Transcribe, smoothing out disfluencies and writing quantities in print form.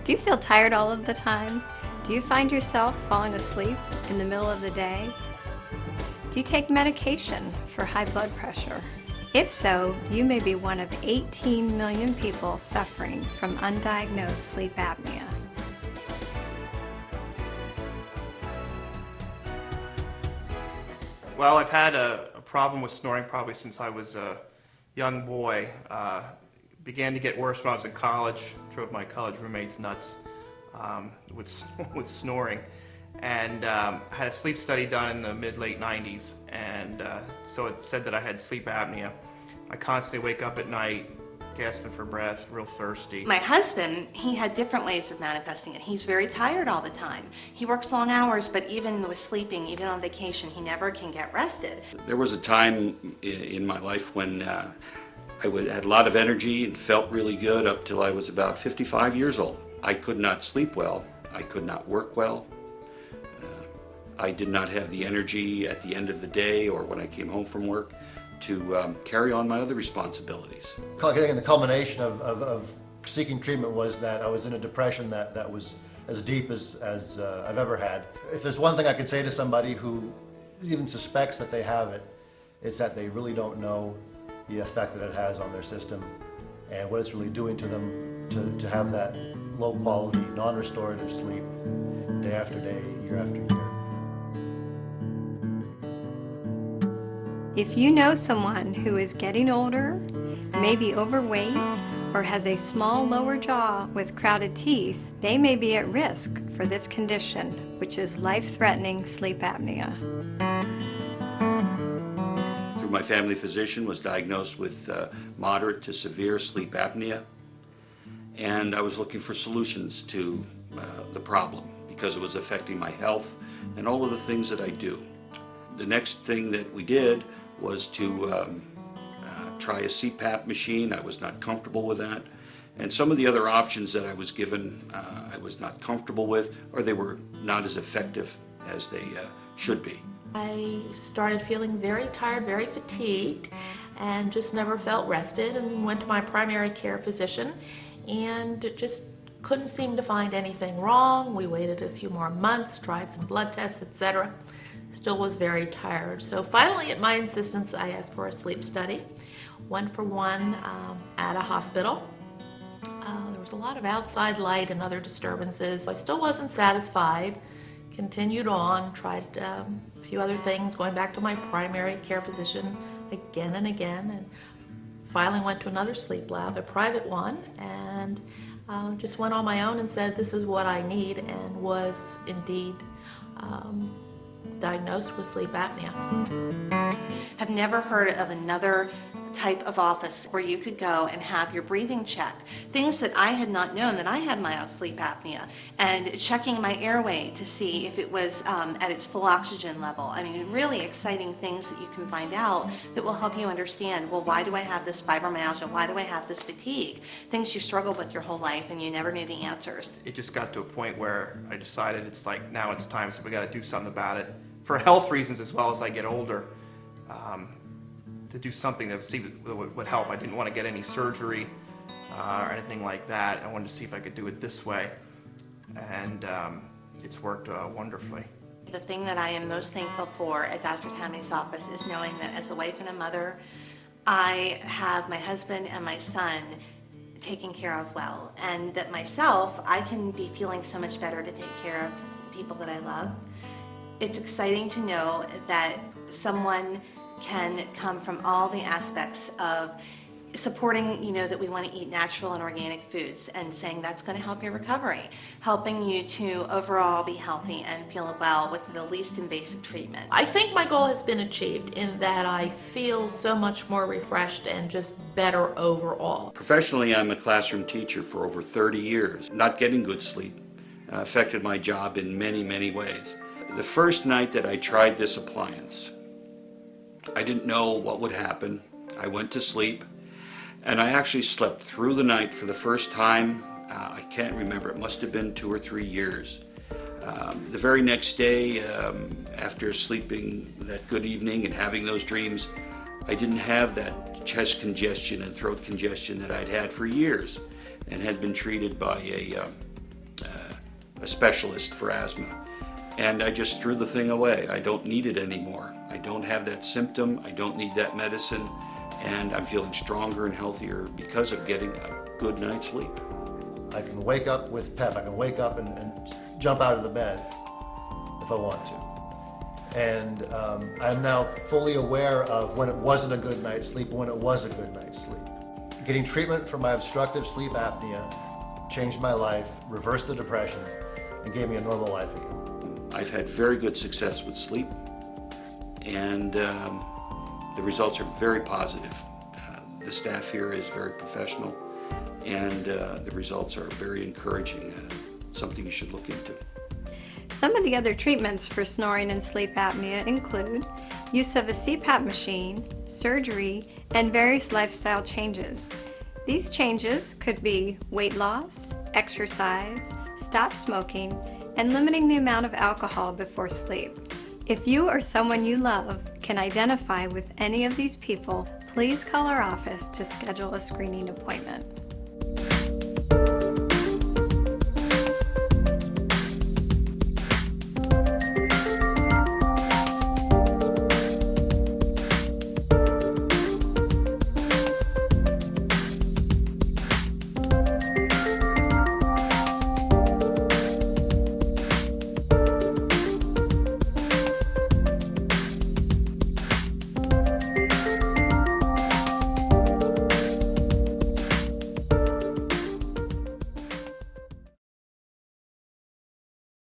Do you feel tired all of the time? Do you find yourself falling asleep in the middle of the day? Do you take medication for high blood pressure? If so, you may be one of 18 million people suffering from undiagnosed sleep apnea. Well, I've had a problem with snoring probably since I was a young boy. Began to get worse when I was in college. Drove my college roommates nuts with snoring, and had a sleep study done in the mid-late 90s, and so it said that I had sleep apnea. I constantly wake up at night, gasping for breath, real thirsty. My husband, he had different ways of manifesting it. He's very tired all the time. He works long hours, but even with sleeping, even on vacation, he never can get rested. There was a time in my life when I had a lot of energy and felt really good up till I was about 55 years old. I could not sleep well. I could not work well. I did not have the energy at the end of the day or when I came home from work to carry on my other responsibilities. I think the culmination of seeking treatment was that I was in a depression that was as deep as I've ever had. If there's one thing I could say to somebody who even suspects that they have it, it's that they really don't know the effect that it has on their system and what it's really doing to them to have that low quality, non-restorative sleep day after day, year after year. If you know someone who is getting older, may be overweight, or has a small lower jaw with crowded teeth, they may be at risk for this condition, which is life-threatening sleep apnea. Through my family physician, was diagnosed with moderate to severe sleep apnea, and I was looking for solutions to the problem because it was affecting my health and all of the things that I do. The next thing that we did was to try a CPAP machine. I was not comfortable with that. And some of the other options that I was given, I was not comfortable with, or they were not as effective as they should be. I started feeling very tired, very fatigued, and just never felt rested, and went to my primary care physician and just couldn't seem to find anything wrong. We waited a few more months, tried some blood tests, etc. Still was very tired. So finally, at my insistence, I asked for a sleep study. 1 for 1 at a hospital. There was a lot of outside light and other disturbances. I still wasn't satisfied. Continued on, tried a few other things, going back to my primary care physician again and again, and finally went to another sleep lab, a private one, and just went on my own and said, this is what I need, and was indeed diagnosed with sleep apnea. Have never heard of another type of office where you could go and have your breathing checked. Things that I had not known that I had mild sleep apnea, and checking my airway to see if it was at its full oxygen level. I mean, really exciting things that you can find out that will help you understand, well, why do I have this fibromyalgia? Why do I have this fatigue? Things you struggled with your whole life and you never knew the answers. It just got to a point where I decided it's like, now it's time, so we got to do something about it. For health reasons as well as I get older, to do something that would help. I didn't want to get any surgery or anything like that. I wanted to see if I could do it this way, and it's worked wonderfully. The thing that I am most thankful for at Dr. Tammy's office is knowing that as a wife and a mother, I have my husband and my son taken care of well, and that myself, I can be feeling so much better to take care of people that I love. It's exciting to know that someone can come from all the aspects of supporting, that we want to eat natural and organic foods, and saying that's going to help your recovery, helping you to overall be healthy and feel well with the least invasive treatment. I think my goal has been achieved in that I feel so much more refreshed and just better overall. Professionally, I'm a classroom teacher for over 30 years. Not getting good sleep affected my job in many, many ways. The first night that I tried this appliance, I didn't know what would happen. I went to sleep, and I actually slept through the night for the first time. I can't remember, it must have been 2 or 3 years. The very next day, after sleeping that good evening and having those dreams, I didn't have that chest congestion and throat congestion that I'd had for years and had been treated by a specialist for asthma. And I just threw the thing away. I don't need it anymore. I don't have that symptom. I don't need that medicine. And I'm feeling stronger and healthier because of getting a good night's sleep. I can wake up with pep. I can wake up and jump out of the bed if I want to. And I'm now fully aware of when it wasn't a good night's sleep and when it was a good night's sleep. Getting treatment for my obstructive sleep apnea changed my life, reversed the depression, and gave me a normal life again. I've had very good success with sleep, and the results are very positive. The staff here is very professional, and the results are very encouraging. Something you should look into. Some of the other treatments for snoring and sleep apnea include use of a CPAP machine, surgery, and various lifestyle changes. These changes could be weight loss, exercise, stop smoking, and limiting the amount of alcohol before sleep. If you or someone you love can identify with any of these people, please call our office to schedule a screening appointment.